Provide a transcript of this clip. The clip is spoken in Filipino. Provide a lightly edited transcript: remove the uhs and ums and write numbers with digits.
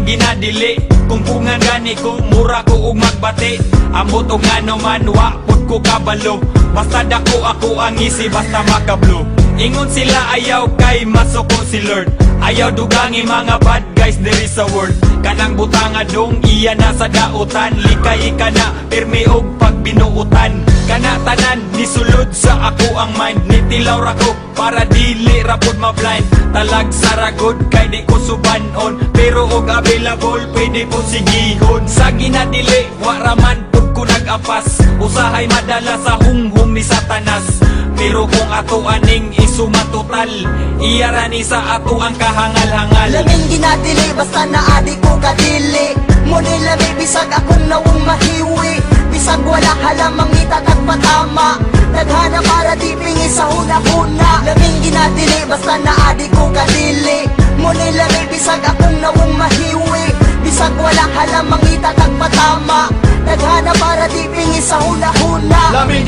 Lamang ginadili kung pungan gani ko, mura ko ug magbati. Ambot og ano man, wapod ko kabalo. Basta dako ako ang isi, basta makablo. Ingon sila ayaw kay masuko si Lord. Ayaw dugangi mga bad guys diri sa world. Kanang butanga dong iya na sa dautan. Likay ka na, pirmi og pagbinuutan. Kana tanan, nisulod sa ako ang mind. Nitilaw ra ko, para dili rapod ma-blind. Talag saragod, kay di ko subanon. Pero og available, pwede po sigihon. Sa ginadili, waraman pud ko nag-apas. Usahay madala sa hunghong ni Satanas. Pero kung ato aning isumatotal, iyarani sa ato ang kahangal-hangal. Laming ginadili, basta naadi ko kadili. Munila may bisag akong nawong mahiwi. Bisag wala halamang itatag patama. Tadhana para di pingi sa huna-huna. Laming ginadili, basta naadi ko kadili. Munila may bisag akong nawong mahiwi. Bisag wala halamang itatag patama. Tadhana para di pingi sa huna-huna. Laming